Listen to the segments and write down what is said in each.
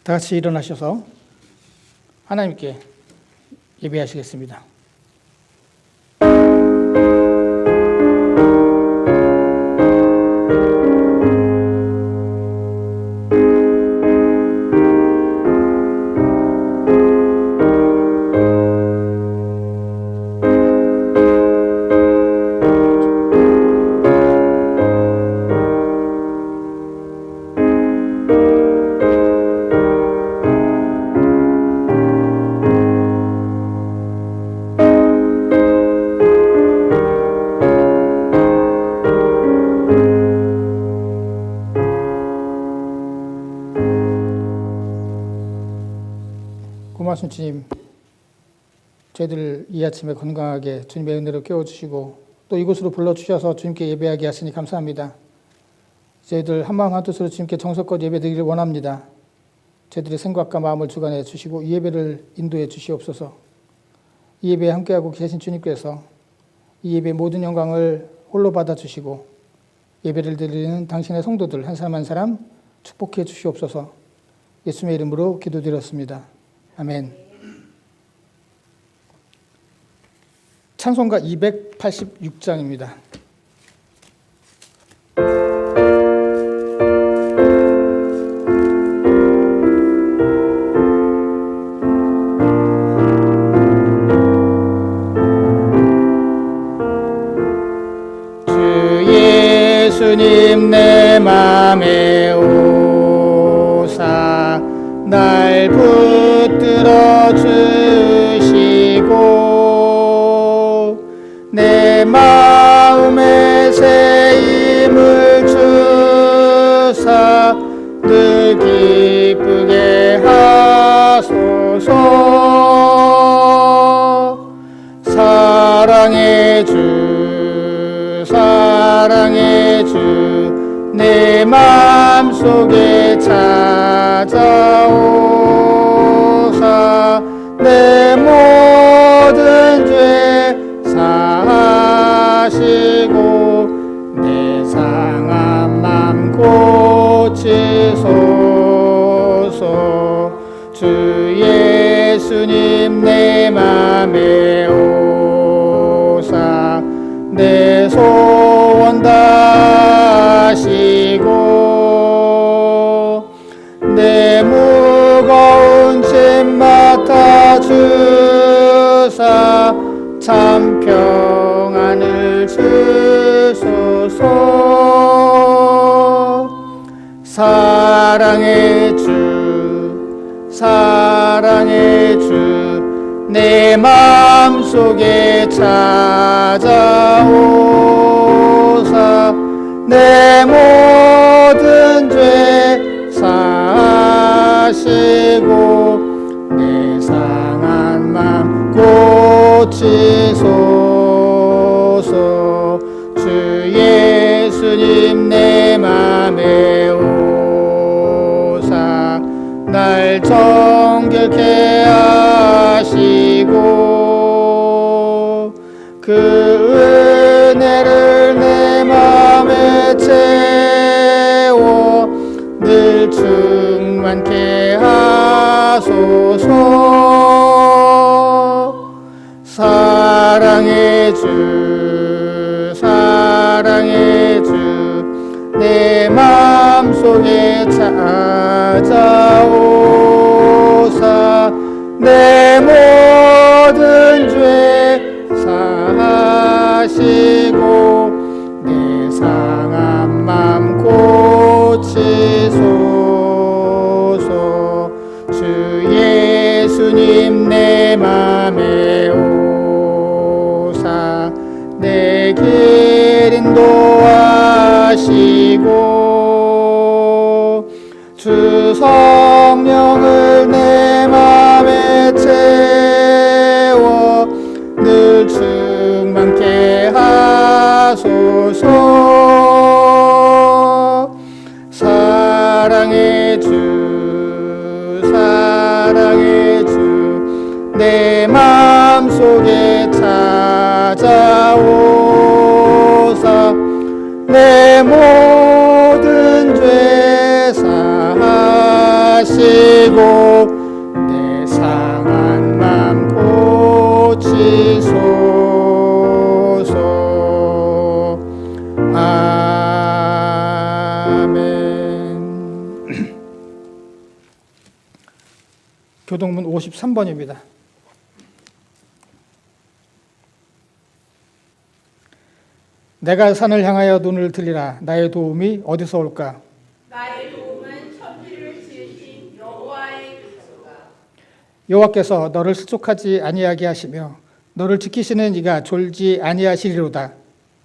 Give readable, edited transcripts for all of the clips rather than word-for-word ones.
다 같이 일어나셔서 하나님께 예배하시겠습니다. 고맙습니다. 주님, 저희들 이 아침에 건강하게 주님의 은혜로 깨워주시고 또 이곳으로 불러주셔서 주님께 예배하게 하시니 감사합니다. 저희들 한마음 한뜻으로 주님께 정성껏 예배드리기를 원합니다. 저희들의 생각과 마음을 주관해 주시고 이 예배를 인도해 주시옵소서. 이 예배에 함께하고 계신 주님께서 이 예배의 모든 영광을 홀로 받아주시고 예배를 드리는 당신의 성도들 한 사람 한 사람 축복해 주시옵소서. 예수님의 이름으로 기도드렸습니다. 아멘. 찬송가 286장입니다. 주 예수님 내 맘에 오사 날 붙들어 주시고 내 마음에 새 힘을 주사 늘 기쁘게 하소서. 사랑의 주 사랑의 주 내 맘속에 찾아오사 내 모든 죄 사하시고 내 상한 맘 고치소서. 주 예수님 내 맘에 오사 내 소원 다하시고 내 무거운 짐 맡아 주사 참 평안을 주소서. 사랑의 주 사랑의 주 내 마음속에 찾아오사 내 모든 죄 사하시고 내 상한 맘 고치소서. 주 예수님 내 맘에 오사 날 정결케 하시고 그 은혜를 내 맘에 채워 늘 충만케 하소서. 사랑의 주 사랑의 주 내 마음속에 찾아오사 내 모든 죄 사하시고 내 상한 맘 고치소서. 주 예수님 내 맘에 오사 내 길 인도하시고 주 성령을 내 맘에 채워 늘 충만케 하소서. 사랑의 주 사랑의 주 내 마음속에 찾아오사 내 모든 죄 사하시고 53번입니다. 내가 산을 향하여 눈을 들리라. 나의 도움이 어디서 올까? 나의 도움은 천지를 지으신 여호와의로다. 여호와께서 너를 수족하지 아니하게 하시며 너를 지키시는 이가 졸지 아니하시리로다.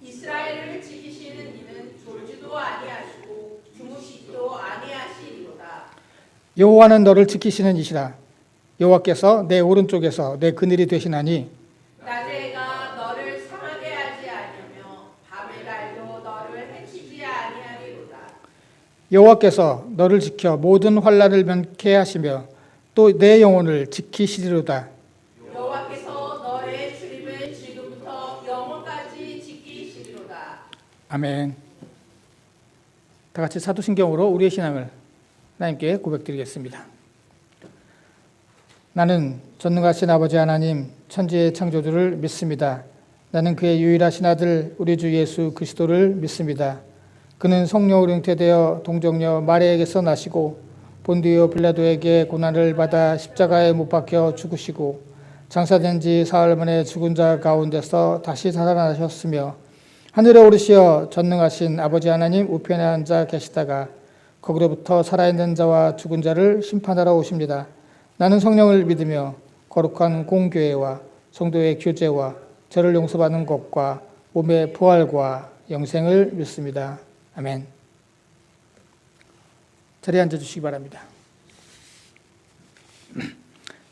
이스라엘을 지키시는 이는 졸지도 아니하시고 주무시지도 아니하시리로다. 여호와는 너를 지키시는 이시라. 여호와께서 내 오른쪽에서 내 그늘이 되시나니 낮에 해가 너를 상하게 하지 아니하며 밤의 달도 너를 해치지 아니하리로다. 여호와께서 너를 지켜 모든 환난을 면케 하시며 또 내 영혼을 지키시리로다. 여호와께서 너의 출입을 지금부터 영원까지 지키시리로다. 아멘. 다 같이 사도신경으로 우리의 신앙을 하나님께 고백드리겠습니다. 나는 전능하신 아버지 하나님 천지의 창조주를 믿습니다. 나는 그의 유일하신 아들 우리 주 예수 그리스도를 믿습니다. 그는 성령으로 잉태되어 동정녀 마리아에게서 나시고 본디오 빌라도에게 고난을 받아 십자가에 못 박혀 죽으시고 장사된 지 사흘 만에 죽은 자 가운데서 다시 살아나셨으며 하늘에 오르시어 전능하신 아버지 하나님 우편에 앉아 계시다가 거기로부터 살아있는 자와 죽은 자를 심판하러 오십니다. 나는 성령을 믿으며 거룩한 공교회와 성도의 교제와 죄를 용서받는 것과 몸의 부활과 영생을 믿습니다. 아멘. 자리에 앉아주시기 바랍니다.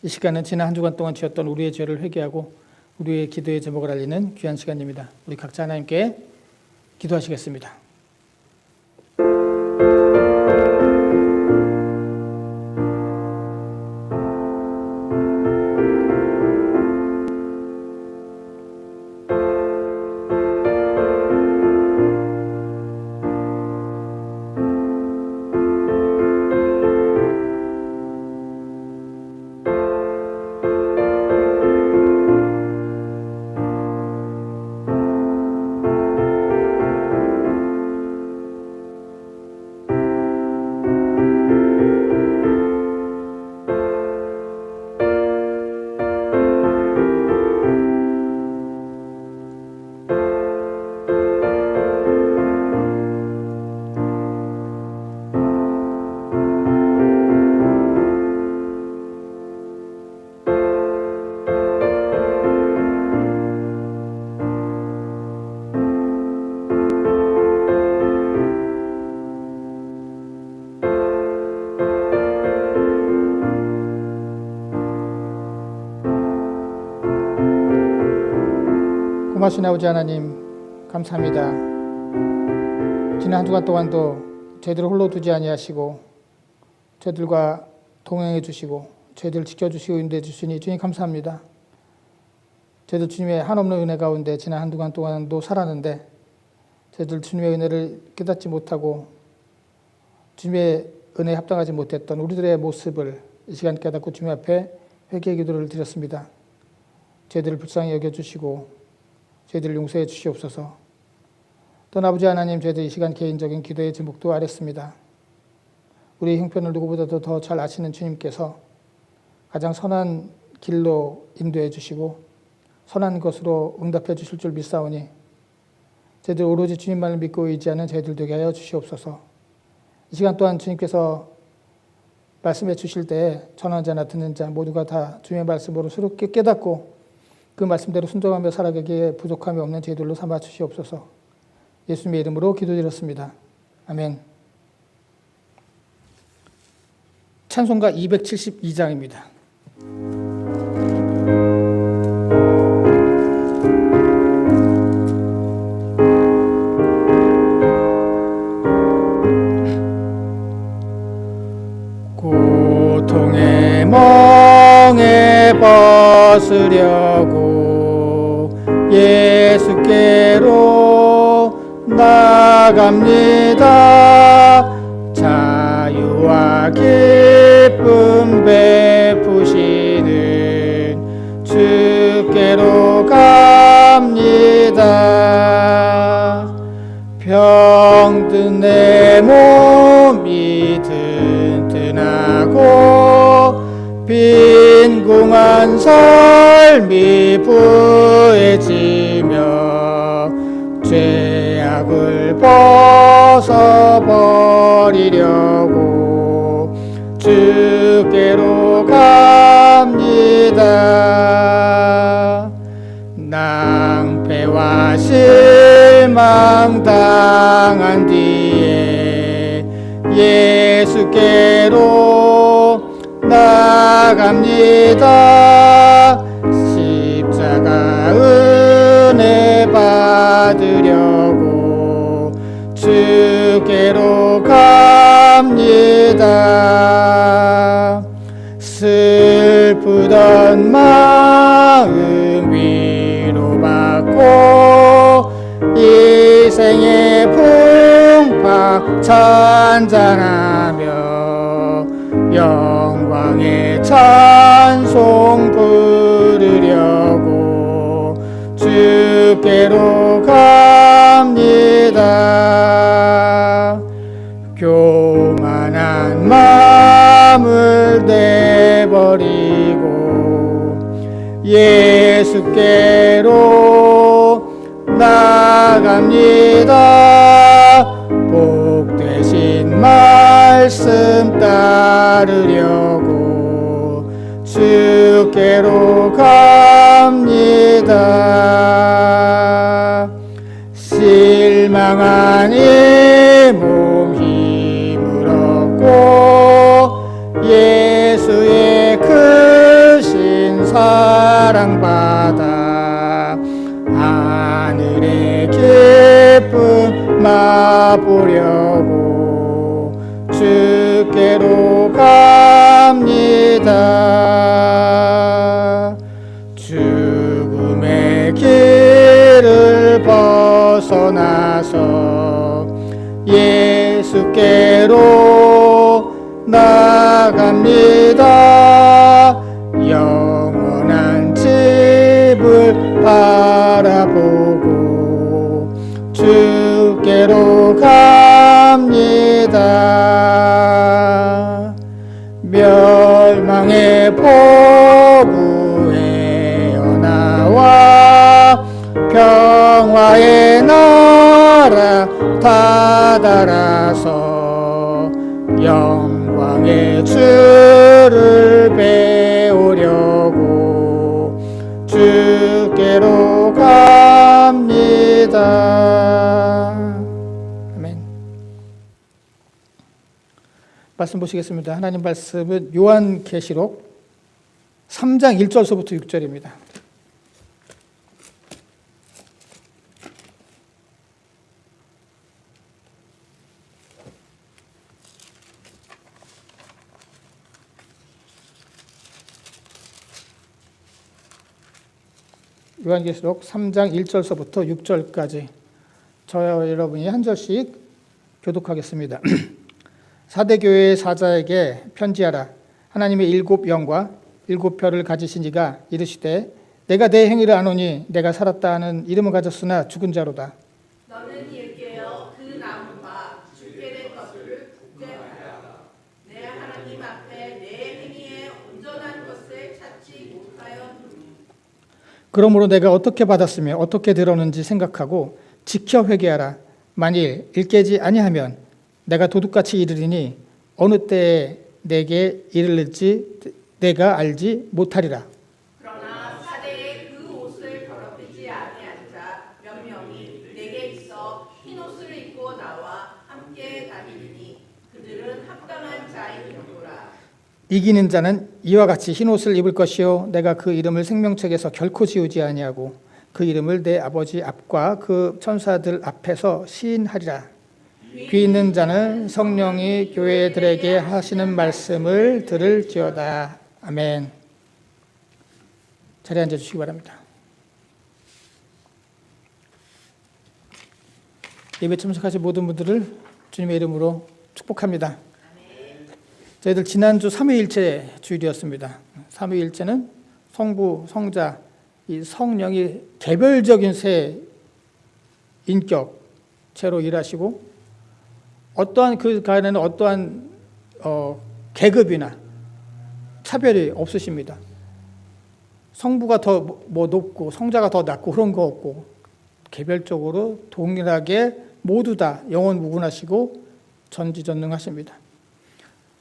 이 시간은 지난 한 주간 동안 지었던 우리의 죄를 회개하고 우리의 기도의 제목을 알리는 귀한 시간입니다. 우리 각자 하나님께 기도하시겠습니다. 고마신 아버지 하나님 감사합니다. 지난 한 주간 동안도 저희들을 홀로 두지 아니하시고 저희들과 동행해 주시고 저희들을 지켜주시고 인도해 주시니 주님 감사합니다. 저희들 주님의 한없는 은혜 가운데 지난 한 주간 동안도 살았는데 저희들 주님의 은혜를 깨닫지 못하고 주님의 은혜에 합당하지 못했던 우리들의 모습을 이 시간 깨닫고 주님 앞에 회개의 기도를 드렸습니다. 저희들을 불쌍히 여겨주시고 저희들을 용서해 주시옵소서. 또 아버지 하나님, 저희들 이 시간 개인적인 기도의 제목도 아랬습니다. 우리의 형편을 누구보다도 더 잘 아시는 주님께서 가장 선한 길로 인도해 주시고 선한 것으로 응답해 주실 줄 믿사오니 저희들 오로지 주님만을 믿고 의지하는 저희들 되게 하여 주시옵소서. 이 시간 또한 주님께서 말씀해 주실 때에 전하는 자나 듣는 자 모두가 다 주님의 말씀으로 새롭게 깨닫고 그 말씀대로 순종하며 살아가기에 부족함이 없는 저희들로 삼아 주시옵소서. 예수님의 이름으로 기도드렸습니다. 아멘. 찬송가 272장입니다. 고통의 멍에 벗으려고 예수께로 나갑니다. 자유와 기쁨 베푸시는 주께로 갑니다. 병든 내 몸이 든든하고 빈 한 삶이 부해지며 죄악을 벗어버리려고 주께로 갑니다. 낭패와 실망 당한 뒤에 예수께로 나갑니다. 십자가 은혜 받으려고 주께로 갑니다. 슬프던 마음 위로받고 이 생의 풍파 찬잔하며 영광의 찬송 부르려고 주께로 갑니다. 교만한 마음을 내버리고 예수께로 나갑니다. 복되신 말씀 따르려고 주께로 갑니다. 실망한 이 몸 힘을 얻고 예수의 크신 사랑 받아 하늘의 기쁨 맛보려고 주께로 갑니다. 죽음의 길을 벗어나서 예수께로 나갑니다. 영원한 집을 바라보고 주께로 갑니다. 멸망의 포구에 나와 평화의 나라 다다라서 영광의 주를 배우려고 주께로 갑니다. 아멘. 말씀 보시겠습니다. 하나님 말씀은 요한계시록 3장 1절서부터 6절입니다. 요한계시록 3장 1절서부터 6절까지 저와 여러분이 한 절씩 교독하겠습니다. 사대교회의 사자에게 편지하라. 하나님의 일곱 영과 일곱 별을 가지신 이가 이르시되 내가 내 행위를 아노니 내가 살았다 하는 이름을 가졌으나 죽은 자로다. 너는 일깨어 그 나무가 죽게 된 것을 국제하라. 내 하나님 앞에 내 행위에 온전한 것을 찾지 못하였노니. 그러므로 내가 어떻게 받았으며 어떻게 들었는지 생각하고 지켜 회개하라. 만일 일깨지 아니하면 내가 도둑같이 이르리니 어느 때에 내게 이르릴지 내가 알지 못하리라. 그러나 사대의 그 옷을 더럽히지 아니한 자 몇 명이 내게 있어 흰 옷을 입고 나와 함께 다니니 그들은 합당한 자이니라. 이기는 자는 이와 같이 흰 옷을 입을 것이요 내가 그 이름을 생명책에서 결코 지우지 아니하고 그 이름을 내 아버지 앞과 그 천사들 앞에서 시인하리라. 귀 있는 자는 성령이 교회들에게 하시는 말씀을 들을지어다. 아멘. 자리에 앉아주시기 바랍니다. 예배 참석하신 모든 분들을 주님의 이름으로 축복합니다. 저희들 지난주 삼위일체 주일이었습니다. 삼위일체는 성부, 성자, 이 성령이 개별적인 세 인격체로 일하시고 어떠한 그 간에는 어떠한 계급이나 차별이 없으십니다. 성부가 더 뭐 높고 성자가 더 낮고 그런 거 없고 개별적으로 동일하게 모두 다 영원 무분하시고 전지전능하십니다.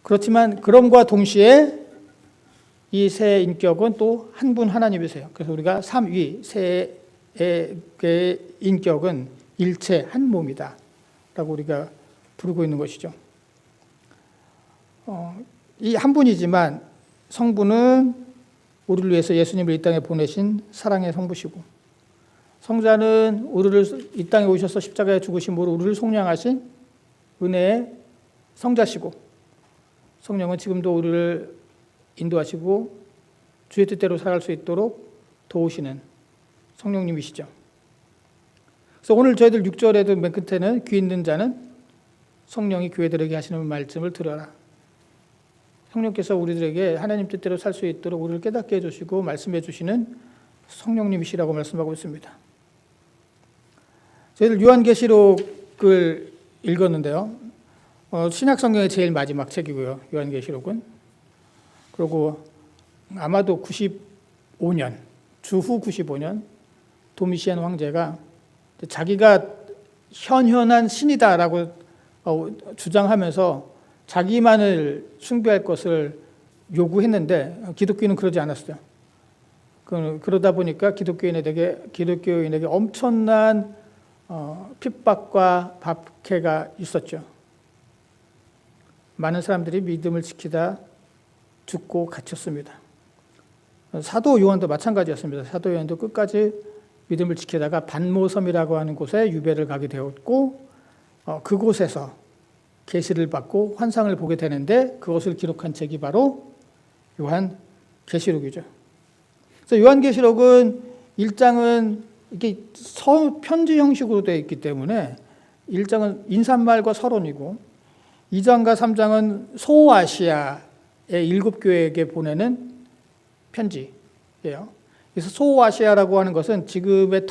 그렇지만 그럼과 동시에 이 세 인격은 또 한 분 하나님이세요. 그래서 우리가 삼위 세의 인격은 일체 한 몸이다 라고 우리가 부르고 있는 것이죠. 이 한 분이지만 성부는 우리를 위해서 예수님을 이 땅에 보내신 사랑의 성부시고, 성자는 우리를 이 땅에 오셔서 십자가에 죽으심으로 우리를 속량하신 은혜의 성자시고, 성령은 지금도 우리를 인도하시고 주의 뜻대로 살아갈 수 있도록 도우시는 성령님이시죠. 그래서 오늘 저희들 6절에도 맨 끝에는 귀 있는 자는 성령이 교회들에게 하시는 말씀을 들어라. 성령께서 우리들에게 하나님 뜻대로 살 수 있도록 우리를 깨닫게 해주시고 말씀해 주시는 성령님이시라고 말씀하고 있습니다. 저희들 요한계시록을 읽었는데요. 신약 성경의 제일 마지막 책이고요. 요한계시록은. 그리고 아마도 95년, 주후 95년 도미시안 황제가 자기가 현현한 신이다라고 주장하면서 자기만을 숭배할 것을 요구했는데 기독교인은 그러지 않았어요. 그러다 보니까 기독교인에게 엄청난 핍박과 박해가 있었죠. 많은 사람들이 믿음을 지키다 죽고 갇혔습니다. 사도 요한도 마찬가지였습니다. 사도 요한도 끝까지 믿음을 지키다가 반모섬이라고 하는 곳에 유배를 가게 되었고, 그곳에서 계시를 받고 환상을 보게 되는데 그것을 기록한 책이 바로 요한계시록이죠. 그래서 요한계시록은 1장은 이게 편지 형식으로 되어 있기 때문에 1장은 인사말과 서론이고 2장과 3장은 소아시아의 7교회에게 보내는 편지예요. 그래서 소아시아라고 하는 것은 지금의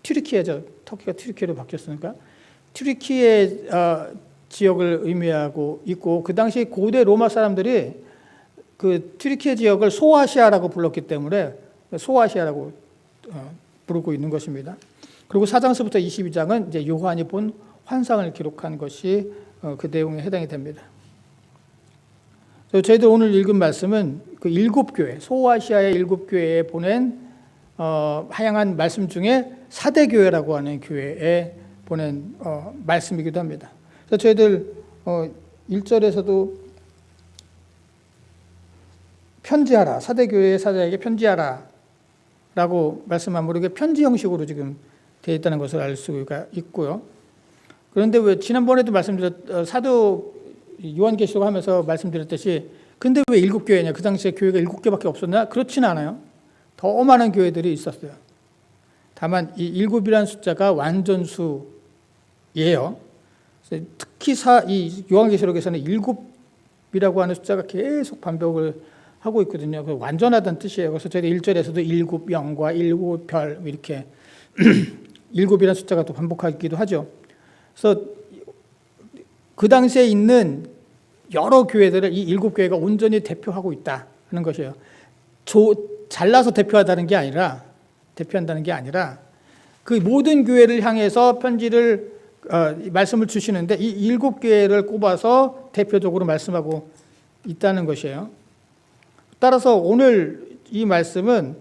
튀르키예죠. 터키가 튀르키예로 바뀌었으니까 튀르키예 지역을 의미하고 있고, 그 당시 고대 로마 사람들이 그 튀르키예 지역을 소아시아라고 불렀기 때문에 소아시아라고 부르고 있는 것입니다. 그리고 4장서부터 22장은 이제 요한이 본 환상을 기록한 것이 그 내용에 해당이 됩니다. 저희들 오늘 읽은 말씀은 그 7교회, 소아시아의 7교회에 보낸 하향한 말씀 중에 사대교회라고 하는 교회에 보낸 말씀이기도 합니다. 그래서 저희들 1절에서도 편지하라, 사대교회의 사자에게 편지하라 라고 말씀하므로 이게 편지 형식으로 지금 되어 있다는 것을 알 수가 있고요. 그런데 왜 지난번에도 사도 요한계시록 하면서 말씀드렸듯이 근데 왜 7교회냐? 그 당시에 교회가 7개밖에 없었나? 그렇진 않아요. 더 많은 교회들이 있었어요. 다만 이 7이라는 숫자가 완전수예요. 특히 이 요한계시록에서는 7이라고 하는 숫자가 계속 반복을 하고 있거든요. 완전하다는 뜻이에요. 그래서 저희 1절에서도 7영과 7별 이렇게 7이라는 숫자가 또 반복하기도 하죠. 그래서 그 당시에 있는 여러 교회들을 이 7교회가 온전히 대표하고 있다 하는 것이에요. 잘라서 대표한다는 게 아니라 그 모든 교회를 향해서 편지를 말씀을 주시는데 이 7교회를 꼽아서 대표적으로 말씀하고 있다는 것이에요. 따라서 오늘 이 말씀은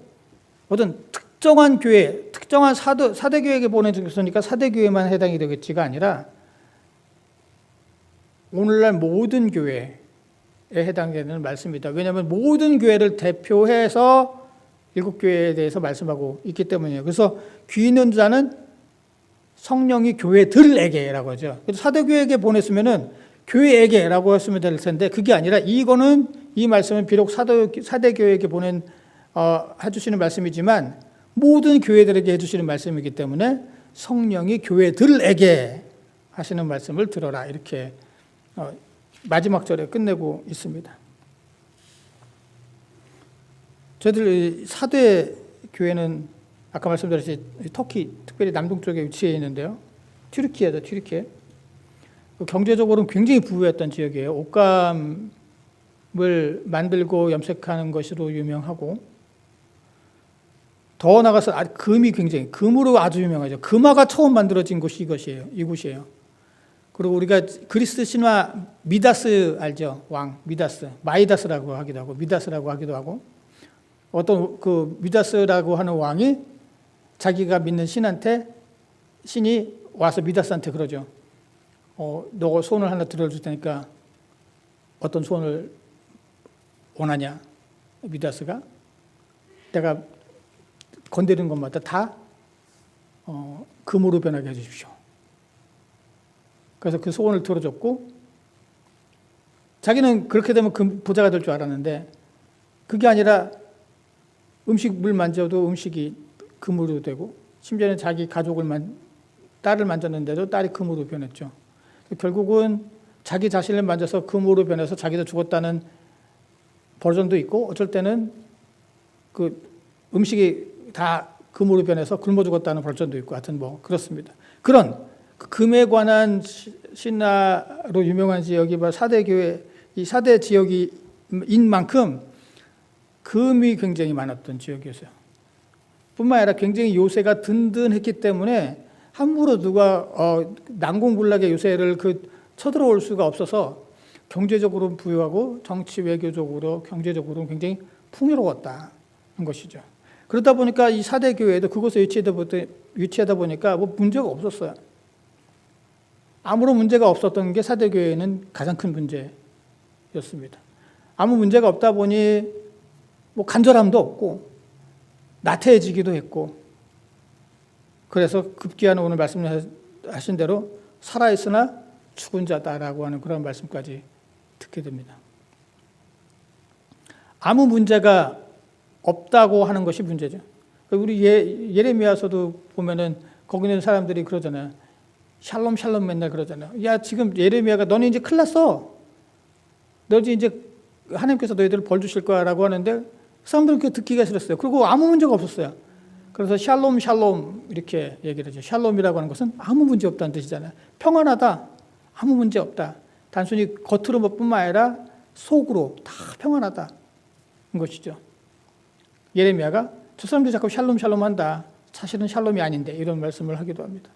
어떤 특정한 교회, 특정한 사대교회에게 보내줬으니까 사대교회만 해당이 되겠지가 아니라 오늘날 모든 교회에 해당되는 말씀입니다. 왜냐하면 모든 교회를 대표해서 7교회에 대해서 말씀하고 있기 때문이에요. 그래서 귀 있는 자는 성령이 교회들에게라고 하죠. 그래서 사대교회에게 보냈으면은 교회에게라고 했으면 될 텐데 그게 아니라 이 말씀은 비록 사대교회에게 해주시는 말씀이지만 모든 교회들에게 해주시는 말씀이기 때문에 성령이 교회들에게 하시는 말씀을 들어라 이렇게 마지막 절에 끝내고 있습니다. 저희들 사대 교회는 아까 말씀드렸듯이 터키 특별히 남동쪽에 위치해 있는데요. 튀르키예죠. 튀르키예. 경제적으로는 굉장히 부유했던 지역이에요. 옷감을 만들고 염색하는 것으로 유명하고 더 나가서 금이 굉장히 금으로 아주 유명하죠. 금화가 처음 만들어진 곳이 이곳이에요. 그리고 우리가 그리스 신화 미다스 알죠? 왕 미다스, 마이다스라고 하기도 하고 미다스라고 하기도 하고 어떤 그 미다스라고 하는 왕이 자기가 믿는 신이 와서 미다스한테 그러죠. 너 소원을 하나 들어줄 테니까 어떤 소원을 원하냐? 미다스가 내가 건드리는 것마다 다 금으로 변하게 해주십시오. 그래서 그 소원을 들어줬고 자기는 그렇게 되면 부자가 될 줄 알았는데 그게 아니라 음식물 만져도 음식이 금으로 되고 심지어는 자기 딸을 만졌는데도 딸이 금으로 변했죠. 결국은 자기 자신을 만져서 금으로 변해서 자기도 죽었다는 버전도 있고 어쩔 때는 그 음식이 다 금으로 변해서 굶어 죽었다는 버전도 있고 하여튼 뭐 그렇습니다. 그런 금에 관한 신화로 유명한 지역이 바로 사대교회, 이 사대 지역인 만큼 금이 굉장히 많았던 지역이었어요. 뿐만 아니라 굉장히 요새가 든든했기 때문에 함부로 누가 난공불락의 요새를 쳐들어올 수가 없어서 경제적으로 부유하고 정치 외교적으로 경제적으로 굉장히 풍요로웠다는 것이죠. 그러다 보니까 이 사대교회도 그곳에 위치하다 보니까 뭐 문제가 없었어요. 아무런 문제가 없었던 게 사대교회는 가장 큰 문제였습니다. 아무 문제가 없다 보니 뭐 간절함도 없고 나태해지기도 했고 그래서 급기야는 오늘 말씀하신 대로 살아있으나 죽은 자다라고 하는 그런 말씀까지 듣게 됩니다. 아무 문제가 없다고 하는 것이 문제죠. 우리 예레미야서도 보면은 거기 있는 사람들이 그러잖아요. 샬롬 샬롬 맨날 그러잖아요. 야 지금 예레미야가 너네 이제 큰일 났어. 너희 이제 하나님께서 너희들을 벌 주실 거야라고 하는데 사람들은 그게 듣기가 싫었어요. 그리고 아무 문제가 없었어요. 그래서 샬롬 샬롬 이렇게 얘기를 하죠. 샬롬이라고 하는 것은 아무 문제 없다는 뜻이잖아요. 평안하다. 아무 문제 없다. 단순히 겉으로뿐만 아니라 속으로 다 평안하다는 것이죠. 예레미야가 저 사람들이 자꾸 샬롬 샬롬 한다. 사실은 샬롬이 아닌데 이런 말씀을 하기도 합니다.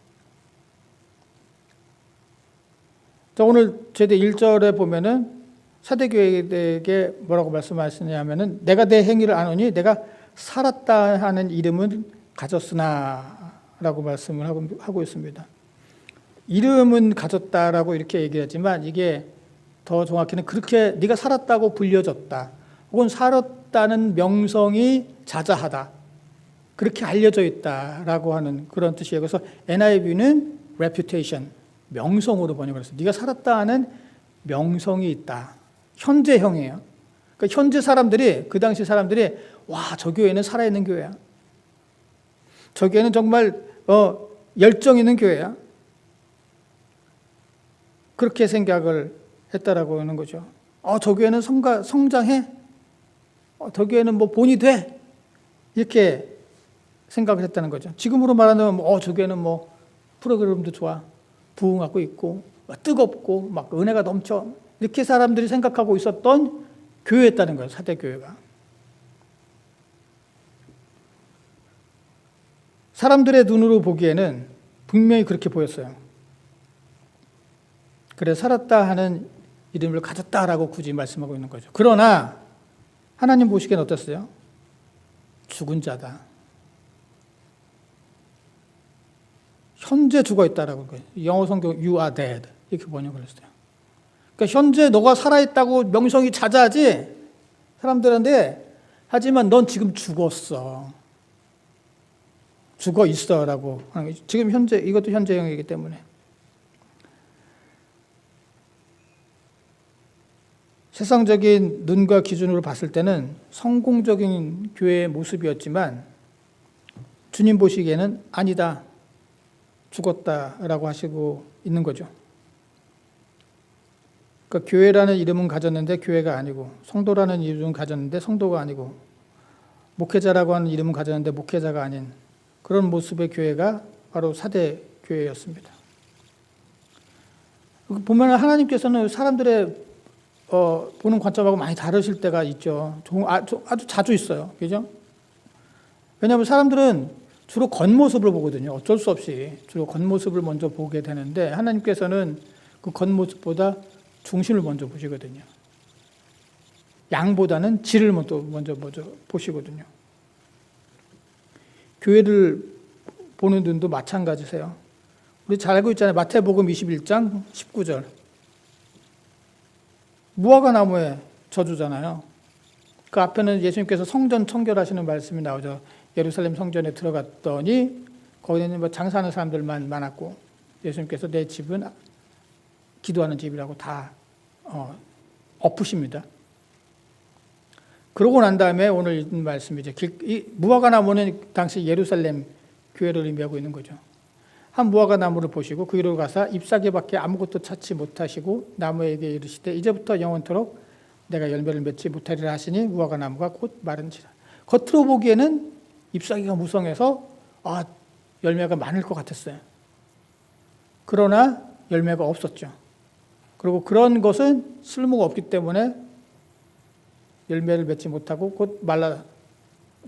자, 오늘 제대 1절에 보면은 사대교회에게 뭐라고 말씀하시냐면은 내가 내 행위를 아노니 내가 살았다 하는 이름은 가졌으나 라고 말씀을 하고 있습니다. 이름은 가졌다라고 이렇게 얘기하지만 이게 더 정확히는 그렇게 네가 살았다고 불려졌다. 혹은 살았다는 명성이 자자하다. 그렇게 알려져 있다라고 하는 그런 뜻이에요. 그래서 NIV는 reputation, 명성으로 번역을 했어요. 네가 살았다 하는 명성이 있다. 현재형이에요. 그러니까 현재 사람들이 그 당시 사람들이 와, 저 교회는 살아있는 교회야. 저 교회는 정말 열정 있는 교회야. 그렇게 생각을 했다라고 하는 거죠. 저 교회는 성장해. 저 교회는 뭐 본이 돼. 이렇게 생각을 했다는 거죠. 지금으로 말하면 저 교회는 뭐 프로그램도 좋아. 부흥하고 있고 뜨겁고 막 은혜가 넘쳐. 이렇게 사람들이 생각하고 있었던 교회였다는 거예요. 사대교회가. 사람들의 눈으로 보기에는 분명히 그렇게 보였어요. 그래서 살았다 하는 이름을 가졌다라고 굳이 말씀하고 있는 거죠. 그러나 하나님 보시기엔 어땠어요? 죽은 자다. 현재 죽어 있다라고 거예요. 영어 성경 you are dead 이렇게 번역을 했어요. 그러니까 현재 너가 살아있다고 명성이 자자하지 사람들한테 하지만 넌 지금 죽었어. 죽어 있어라고 하는 거죠. 지금 현재 이것도 현재형이기 때문에 세상적인 눈과 기준으로 봤을 때는 성공적인 교회의 모습이었지만 주님 보시기에는 아니다. 죽었다라고 하시고 있는 거죠. 그러니까 교회라는 이름은 가졌는데 교회가 아니고 성도라는 이름은 가졌는데 성도가 아니고 목회자라고 하는 이름은 가졌는데 목회자가 아닌 그런 모습의 교회가 바로 사대 교회였습니다. 보면 하나님께서는 사람들의 보는 관점하고 많이 다르실 때가 있죠. 아주 자주 있어요. 그죠? 왜냐하면 사람들은 주로 겉모습을 보거든요. 어쩔 수 없이 주로 겉모습을 먼저 보게 되는데 하나님께서는 그 겉모습보다 중심을 먼저 보시거든요. 양보다는 질을 먼저 보시거든요. 교회를 보는 눈도 마찬가지세요. 우리 잘 알고 있잖아요. 마태복음 21장 19절. 무화과 나무의 저주잖아요. 그 앞에는 예수님께서 성전 청결하시는 말씀이 나오죠. 예루살렘 성전에 들어갔더니 거기는 뭐 장사하는 사람들만 많았고 예수님께서 내 집은 기도하는 집이라고 다 엎으십니다. 그러고 난 다음에 오늘 읽은 말씀이죠. 이 무화과 나무는 당시 예루살렘 교회를 의미하고 있는 거죠. 한 무화과 나무를 보시고 그 위로 가서 잎사귀밖에 아무것도 찾지 못하시고 나무에게 이르시되 이제부터 영원토록 내가 열매를 맺지 못하리라 하시니 무화과 나무가 곧 마른지라. 겉으로 보기에는 잎사귀가 무성해서 열매가 많을 것 같았어요. 그러나 열매가 없었죠. 그리고 그런 것은 쓸모가 없기 때문에 열매를 맺지 못하고 곧 말라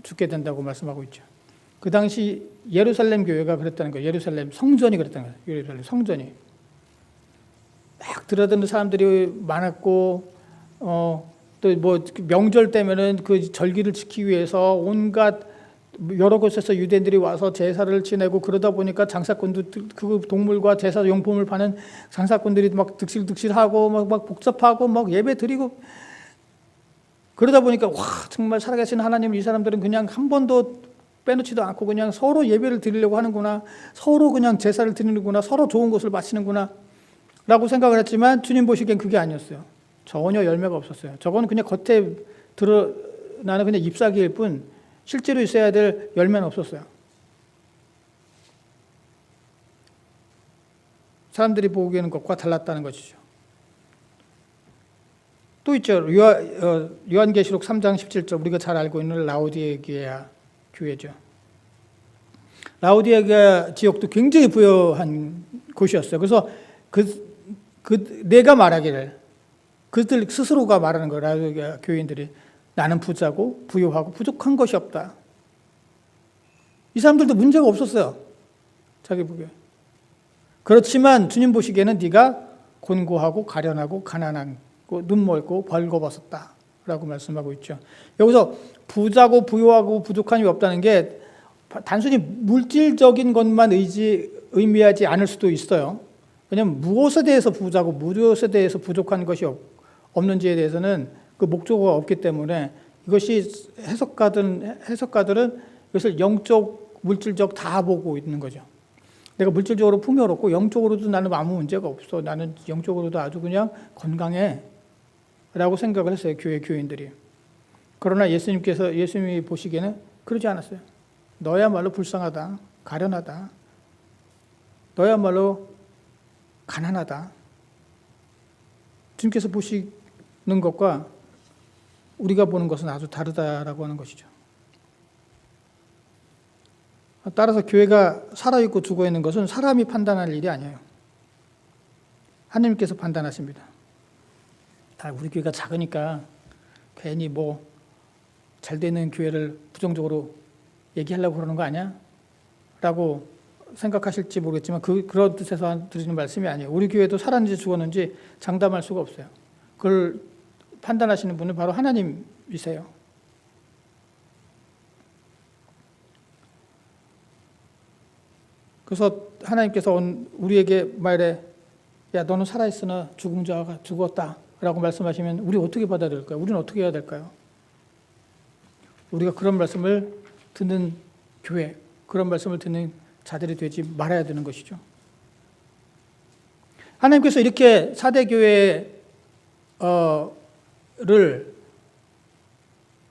죽게 된다고 말씀하고 있죠. 그 당시 예루살렘 교회가 그랬다는 거예요. 예루살렘 성전이 그랬다는 거예요. 예루살렘 성전이. 막 들어드는 사람들이 많았고 또 뭐 명절 때면은 그 절기를 지키기 위해서 온갖 여러 곳에서 유대인들이 와서 제사를 지내고 그러다 보니까 장사꾼도 그 동물과 제사 용품을 파는 장사꾼들이 막 득실득실하고 막 복잡하고 막 예배 드리고 그러다 보니까 와 정말 살아계신 하나님을 이 사람들은 그냥 한 번도 빼놓지도 않고 그냥 서로 예배를 드리려고 하는구나, 서로 그냥 제사를 드리는구나, 서로 좋은 것을 바치는구나 라고 생각을 했지만 주님 보시기엔 그게 아니었어요. 전혀 열매가 없었어요. 저건 그냥 겉에 드러나는 그냥 잎사귀일 뿐 실제로 있어야 될 열매는 없었어요. 사람들이 보기에는 것과 달랐다는 것이죠. 또 있죠. 요한계시록 3장 17절 우리가 잘 알고 있는 라오디게아 교회죠. 라오디게아 지역도 굉장히 부유한 곳이었어요. 그래서 내가 말하기를 그들 스스로가 말하는 거예요. 라오디게아 교인들이 나는 부자고 부유하고 부족한 것이 없다. 이 사람들도 문제가 없었어요. 자기 보기에. 그렇지만 주님 보시기에는 네가 곤고하고 가련하고 가난하고 눈멀고 벌거벗었다 라고 말씀하고 있죠. 여기서 부자고 부유하고 부족함이 없다는 게 단순히 물질적인 것만 의미하지 않을 수도 있어요. 왜냐하면 무엇에 대해서 부자고 무엇에 대해서 부족한 것이 없는지에 대해서는 그 목적어가 없기 때문에 이것이 해석가들은 이것을 영적, 물질적 다 보고 있는 거죠. 내가 물질적으로 풍요롭고 영적으로도 나는 아무 문제가 없어. 나는 영적으로도 아주 그냥 건강해. 라고 생각을 했어요. 교인들이. 그러나 예수님이 보시기에는 그러지 않았어요. 너야말로 불쌍하다. 가련하다. 너야말로 가난하다. 주님께서 보시는 것과 우리가 보는 것은 아주 다르다라고 하는 것이죠. 따라서 교회가 살아있고 죽어있는 것은 사람이 판단할 일이 아니에요. 하나님께서 판단하십니다. 우리 교회가 작으니까 괜히 뭐 잘 되는 교회를 부정적으로 얘기하려고 그러는 거 아니야? 라고 생각하실지 모르겠지만 그런 뜻에서 드리는 말씀이 아니에요. 우리 교회도 살았는지 죽었는지 장담할 수가 없어요. 그걸 판단하시는 분은 바로 하나님이세요. 그래서 하나님께서 우리에게 말해 야 너는 살아있으나 죽은 자가 죽었다 라고 말씀하시면 우리 어떻게 받아들일까요? 우리는 어떻게 해야 될까요? 우리가 그런 말씀을 듣는 교회, 그런 말씀을 듣는 자들이 되지 말아야 되는 것이죠. 하나님께서 이렇게 사대교회를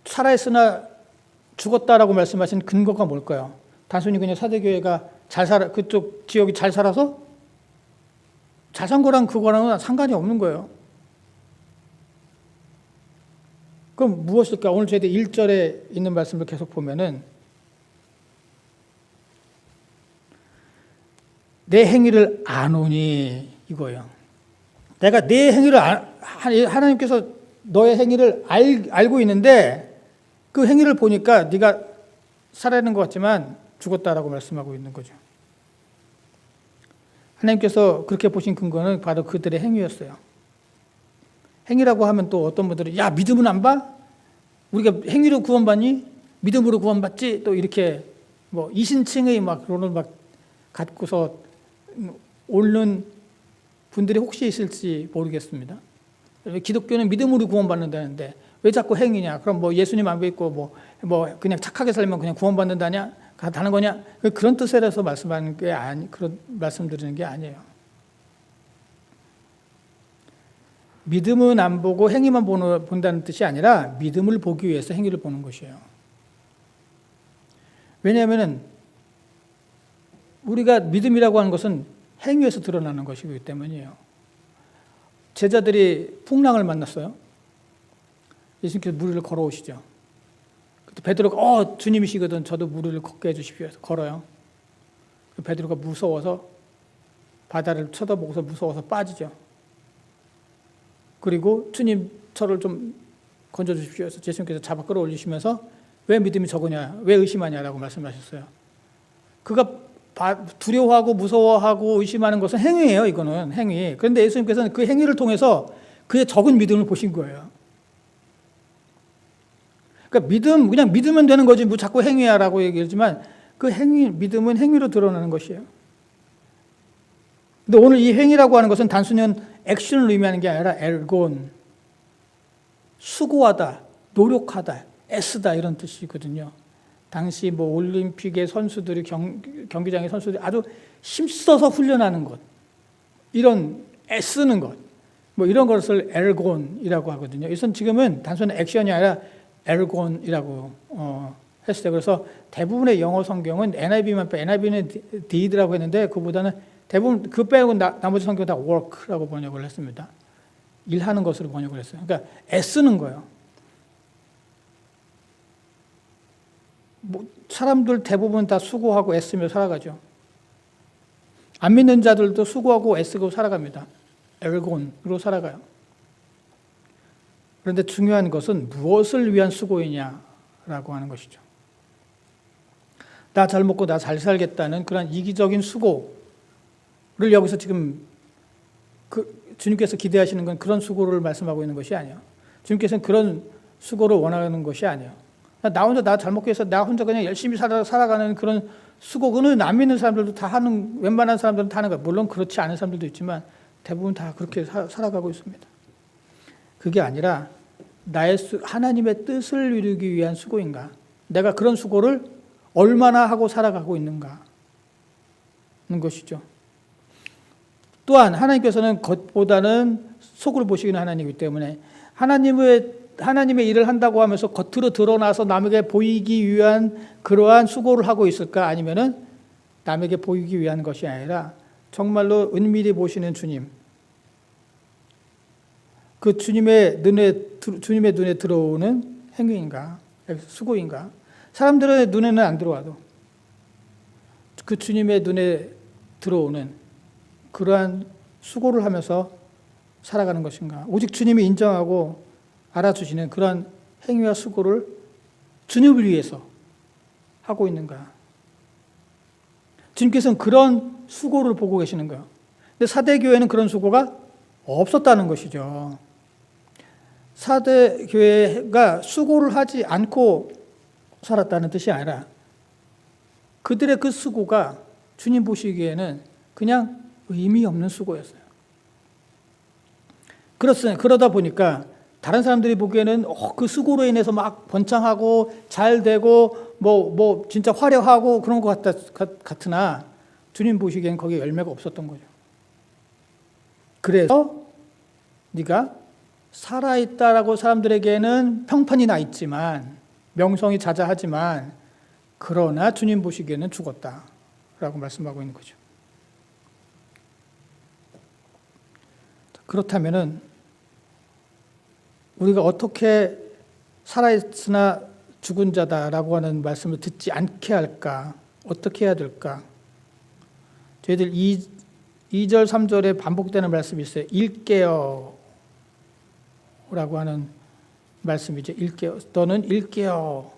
살아있으나 죽었다라고 말씀하신 근거가 뭘까요? 단순히 그냥 사대교회가 그쪽 지역이 잘 살아서? 잘 산 거랑 그거랑은 상관이 없는 거예요. 그럼 무엇일까? 오늘 저희들 1절에 있는 말씀을 계속 보면은 내 행위를 아노니 이거예요. 내가 내 행위를 하나님께서 너의 행위를 알고 있는데 그 행위를 보니까 네가 살아있는 것 같지만 죽었다라고 말씀하고 있는 거죠. 하나님께서 그렇게 보신 근거는 바로 그들의 행위였어요. 행위라고 하면 또 어떤 분들은 야 믿음은 안 봐? 우리가 행위로 구원받니? 믿음으로 구원받지? 또 이렇게 뭐 이신칭의 막 그론을 막 갖고서 옳는 분들이 혹시 있을지 모르겠습니다. 기독교는 믿음으로 구원받는다는데 왜 자꾸 행위냐? 그럼 뭐 예수님 안 믿고 뭐 그냥 착하게 살면 그냥 구원받는다냐? 다는 거냐? 그런 뜻에서 말씀하는 게 그런 말씀드리는 게 아니에요. 믿음은 안 보고 행위만 본다는 뜻이 아니라 믿음을 보기 위해서 행위를 보는 것이에요. 왜냐하면 우리가 믿음이라고 하는 것은 행위에서 드러나는 것이기 때문이에요. 제자들이 풍랑을 만났어요. 예수님께서 물 위를 걸어오시죠. 그때 베드로가 주님이시거든 저도 물 위를 걷게 해주십시오 해서 걸어요. 베드로가 무서워서 바다를 쳐다보고서 무서워서 빠지죠. 그리고 주님 저를 좀 건져주십시오 해서 예수님께서 잡아 끌어올리시면서 왜 믿음이 적으냐 왜 의심하냐라고 말씀하셨어요. 그가 두려워하고 무서워하고 의심하는 것은 행위예요. 이거는 행위. 그런데 예수님께서는 그 행위를 통해서 그의 적은 믿음을 보신 거예요. 그러니까 그냥 믿으면 되는 거지 뭐 자꾸 행위하라고 얘기하지만 그 믿음은 행위로 드러나는 것이에요. 근데 오늘 이 행위라고 하는 것은 단순히 액션을 의미하는 게 아니라 엘곤, 수고하다, 노력하다, 애쓰다 이런 뜻이거든요. 당시 뭐 올림픽의 선수들이 경기장의 선수들이 아주 힘써서 훈련하는 것, 이런 애쓰는 것, 뭐 이런 것을 엘곤이라고 하거든요. 이것은 지금은 단순히 액션이 아니라 엘곤이라고 했어요. 그래서 대부분의 영어 성경은 NIV만 빼, NIV는 deed라고 했는데 그보다는 대부분 그 빼고 나머지 성경은 다 work라고 번역을 했습니다. 일하는 것으로 번역을 했어요. 그러니까 애쓰는 거예요. 뭐 사람들 대부분 다 수고하고 애쓰며 살아가죠. 안 믿는 자들도 수고하고 애쓰고 살아갑니다. 엘곤으로 살아가요. 그런데 중요한 것은 무엇을 위한 수고이냐라고 하는 것이죠. 나 잘 먹고 나 잘 살겠다는 그런 이기적인 수고를 여기서 지금 주님께서 기대하시는 건 그런 수고를 말씀하고 있는 것이 아니에요. 주님께서는 그런 수고를 원하는 것이 아니에요. 나 혼자 나 잘 먹기 위해서 나 혼자 그냥 열심히 살아가는 그런 수고, 그는 안 믿는 사람들도 다 하는, 웬만한 사람들은 다 하는 거예요. 물론 그렇지 않은 사람들도 있지만 대부분 다 그렇게 살아가고 있습니다. 그게 아니라 하나님의 뜻을 이루기 위한 수고인가? 내가 그런 수고를 얼마나 하고 살아가고 있는가? 는 것이죠. 또한 하나님께서는 겉보다는 속을 보시는 하나님이기 때문에 하나님의 일을 한다고 하면서 겉으로 드러나서 남에게 보이기 위한 그러한 수고를 하고 있을까? 아니면은 남에게 보이기 위한 것이 아니라 정말로 은밀히 보시는 주님, 그 주님의 눈에 들어오는 행위인가? 수고인가? 사람들의 눈에는 안 들어와도 그 주님의 눈에 들어오는 그러한 수고를 하면서 살아가는 것인가? 오직 주님이 인정하고 알아주시는 그런 행위와 수고를 주님을 위해서 하고 있는가? 주님께서는 그런 수고를 보고 계시는 거예요. 근데 사대교회는 그런 수고가 없었다는 것이죠. 사대교회가 수고를 하지 않고 살았다는 뜻이 아니라 그들의 그 수고가 주님 보시기에는 그냥 의미 없는 수고였어요. 그러다 보니까 다른 사람들이 보기에는 그 수고로 인해서 막 번창하고 잘 되고 뭐 진짜 화려하고 그런 것 같으나 주님 보시기에는 거기에 열매가 없었던 거죠. 그래서 네가 살아있다라고 사람들에게는 평판이 나 있지만 명성이 자자하지만 그러나 주님 보시기에는 죽었다라고 말씀하고 있는 거죠. 그렇다면은 우리가 어떻게 살아있으나 죽은 자다라고 하는 말씀을 듣지 않게 할까? 어떻게 해야 될까? 저희들 2절, 3절에 반복되는 말씀이 있어요. 일깨어 라고 하는 말씀이죠. 일깨어. 너는 일깨어.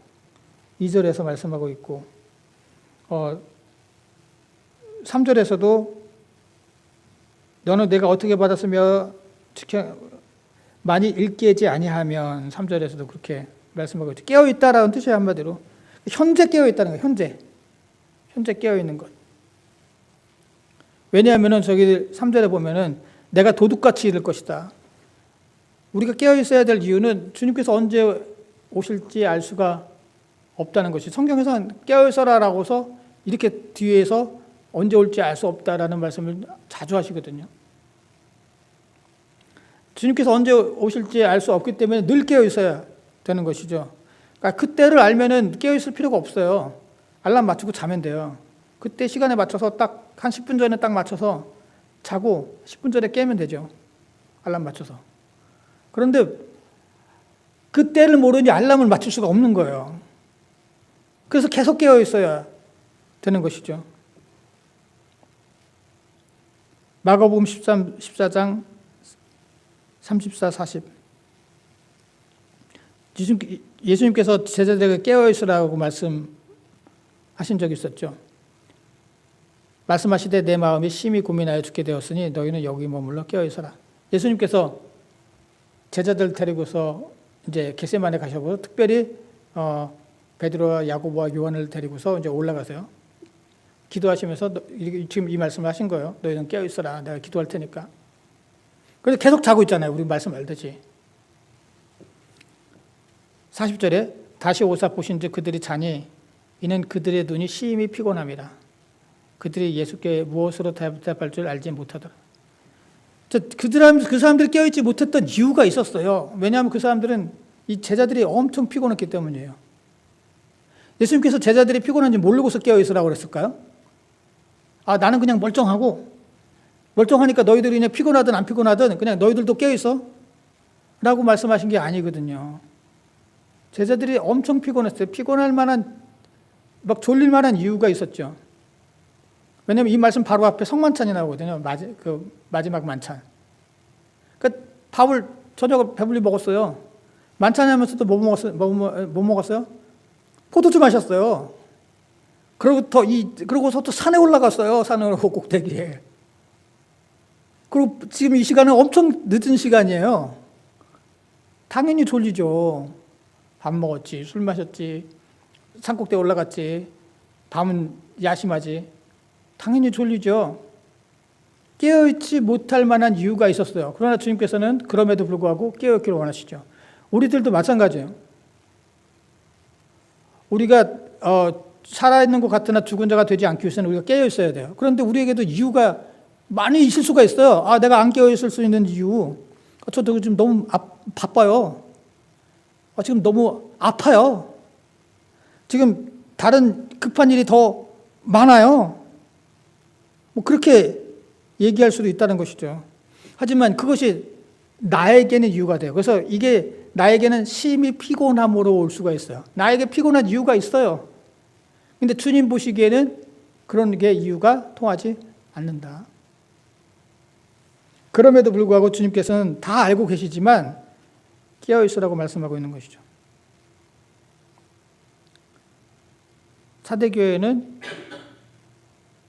2절에서 말씀하고 있고 3절에서도 너는 내가 어떻게 받았으며 많이 일깨지 아니하면 3절에서도 그렇게 말씀하고 있죠. 깨어있다라는 뜻이에요. 한마디로 현재 깨어있다는 거예요. 현재 깨어있는 것. 왜냐하면 저기 3절에 보면은 내가 도둑같이 이를 것이다. 우리가 깨어있어야 될 이유는 주님께서 언제 오실지 알 수가 없다는 것이, 성경에서는 깨어있어라라고서 이렇게 뒤에서 언제 올지 알 수 없다라는 말씀을 자주 하시거든요. 주님께서 언제 오실지 알 수 없기 때문에 늘 깨어있어야 되는 것이죠. 그러니까 그때를 알면은 깨어있을 필요가 없어요. 알람 맞추고 자면 돼요. 그때 시간에 맞춰서 딱 한 10분 전에 딱 맞춰서 자고 10분 전에 깨면 되죠. 알람 맞춰서. 그런데 그때를 모르니 알람을 맞출 수가 없는 거예요. 그래서 계속 깨어 있어야 되는 것이죠. 마가복음 14장 34, 40. 예수님께서 제자들에게 깨어 있으라고 말씀하신 적이 있었죠. 말씀하시되 내 마음이 심히 고민하여 죽게 되었으니 너희는 여기 머물러 깨어 있어라. 예수님께서 제자들 데리고서 이제 겟세마네 가셔서 특별히 베드로와 야고보와 요한을 데리고서 이제 올라가세요. 기도하시면서 지금 이 말씀을 하신 거예요. 너희는 깨어 있어라. 내가 기도할 테니까. 그래서 계속 자고 있잖아요. 우리 말씀 알듯이. 40절에 다시 오사 보신즉 그들이 자니 이는 그들의 눈이 심히 피곤함이라. 그들이 예수께 무엇으로 대답할 줄 알지 못하더라. 그 사람들이 깨어있지 못했던 이유가 있었어요. 왜냐하면 그 사람들은 이 제자들이 엄청 피곤했기 때문이에요. 예수님께서 제자들이 피곤한지 모르고서 깨어있으라고 그랬을까요? 나는 그냥 멀쩡하니까 너희들이 그냥 피곤하든 안 피곤하든 그냥 너희들도 깨어있어 라고 말씀하신 게 아니거든요. 제자들이 엄청 피곤했어요. 피곤할 만한, 막 졸릴 만한 이유가 있었죠. 왜냐하면 이 말씀 바로 앞에 성만찬이 나오거든요. 마지막 만찬. 그러니까 밥을, 저녁을 배불리 먹었어요. 만찬 하면서도 뭐 먹었어요? 포도주 마셨어요. 그러고서 또 산에 올라갔어요. 산으로 꼭대기에. 그리고 지금 이 시간은 엄청 늦은 시간이에요. 당연히 졸리죠. 밥 먹었지, 술 마셨지, 산꼭대에 올라갔지, 밤은 야심하지. 당연히 졸리죠. 깨어있지 못할 만한 이유가 있었어요. 그러나 주님께서는 그럼에도 불구하고 깨어있기를 원하시죠. 우리들도 마찬가지예요. 우리가 살아있는 것 같으나 죽은 자가 되지 않기 위해서는 우리가 깨어있어야 돼요. 그런데 우리에게도 이유가 많이 있을 수가 있어요. 내가 안 깨어있을 수 있는 이유. 저도 지금 너무 바빠요. 지금 너무 아파요. 지금 다른 급한 일이 더 많아요. 그렇게 얘기할 수도 있다는 것이죠. 하지만 그것이 나에게는 이유가 돼요. 그래서 이게 나에게는 심히 피곤함으로 올 수가 있어요. 나에게 피곤한 이유가 있어요. 근데 주님 보시기에는 그런 게 이유가 통하지 않는다. 그럼에도 불구하고 주님께서는 다 알고 계시지만 깨어있으라고 말씀하고 있는 것이죠. 사대교회는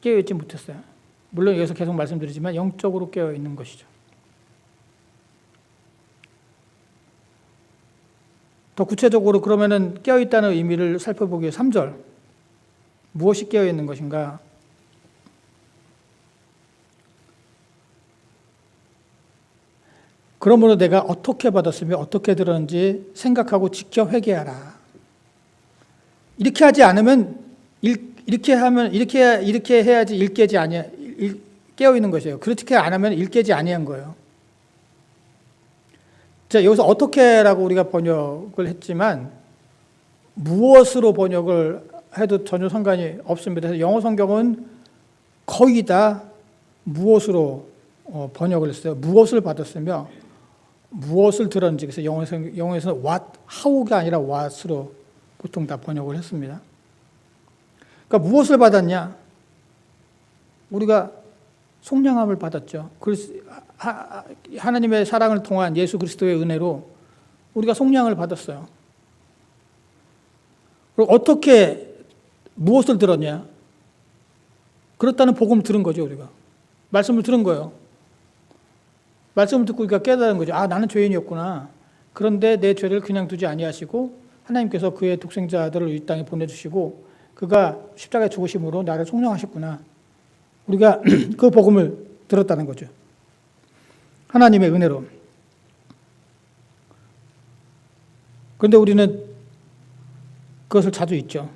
깨어있지 못했어요. 물론 여기서 계속 말씀드리지만 영적으로 깨어있는 것이죠. 더 구체적으로 그러면은 깨어있다는 의미를 살펴보기 위해 3절. 무엇이 깨어있는 것인가? 그러므로 내가 어떻게 받았으며 어떻게 들었는지 생각하고 지켜 회개하라. 이렇게 하지 않으면 이렇게 해야지 일깨지 아니야. 깨어 있는 것이에요. 그렇게 안 하면 일깨지 아니한 거예요. 자, 여기서 어떻게라고 우리가 번역을 했지만 무엇으로 번역을 해도 전혀 상관이 없습니다. 그래서 영어 성경은 거의 다 무엇으로 번역을 했어요. 무엇을 받았으며 무엇을 들었는지. 그래서 영어에서는 what, how가 아니라 what으로 보통 다 번역을 했습니다. 그러니까 무엇을 받았냐? 우리가 속량함을 받았죠. 하나님의 사랑을 통한 예수 그리스도의 은혜로 우리가 속량을 받았어요. 그리고 어떻게 무엇을 들었냐? 그렇다는 복음을 들은 거죠, 우리가. 말씀을 들은 거예요. 말씀을 듣고 우리가 깨달은 거죠. 아, 나는 죄인이었구나. 그런데 내 죄를 그냥 두지 아니하시고 하나님께서 그의 독생자들을 이 땅에 보내주시고 그가 십자가에 죽으심으로 나를 속량하셨구나. 우리가 그 복음을 들었다는 거죠. 하나님의 은혜로. 그런데 우리는 그것을 자주 잊죠.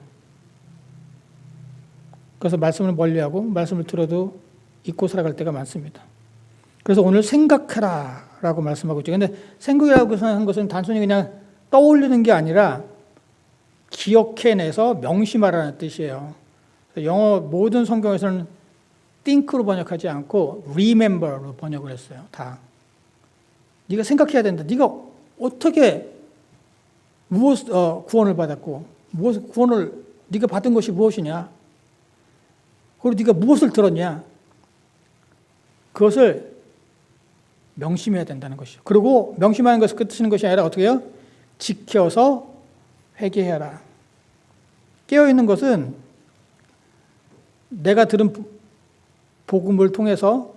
그래서 말씀을 멀리하고 말씀을 들어도 잊고 살아갈 때가 많습니다. 그래서 오늘 생각하라 라고 말씀하고 있죠. 그런데 생각이라고 하는 것은 단순히 그냥 떠올리는 게 아니라 기억해내서 명심하라는 뜻이에요. 영어 모든 성경에서는 think로 번역하지 않고 remember로 번역을 했어요. 다. 네가 생각해야 된다. 네가 어떻게 구원을 받았고 구원을 네가 받은 것이 무엇이냐? 그리고 네가 무엇을 들었냐? 그것을 명심해야 된다는 것이죠. 그리고 명심하는 것을 끝이는 것이 아니라 어떻게 해요? 지켜서 회개해라. 깨어있는 것은 내가 들은 복음을 통해서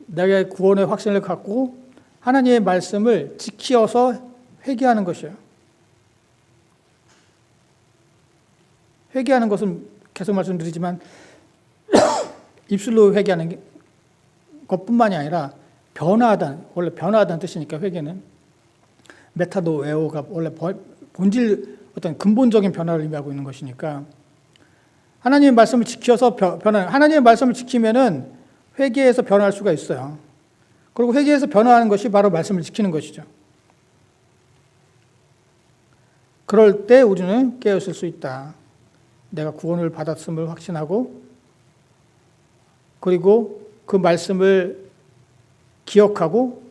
내가 구원의 확신을 갖고 하나님의 말씀을 지켜서 회개하는 것이에요. 회개하는 것은 계속 말씀드리지만 입술로 회개하는 것뿐만이 아니라 변화하다는, 원래 변화하다는 뜻이니까 회개는 메타노에오가 원래 본질 어떤 근본적인 변화를 의미하고 있는 것이니까 하나님의 말씀을 지켜서 하나님의 말씀을 지키면은 회개에서 변화할 수가 있어요. 그리고 회개에서 변화하는 것이 바로 말씀을 지키는 것이죠. 그럴 때 우리는 깨어있을 수 있다. 내가 구원을 받았음을 확신하고 그리고 그 말씀을 기억하고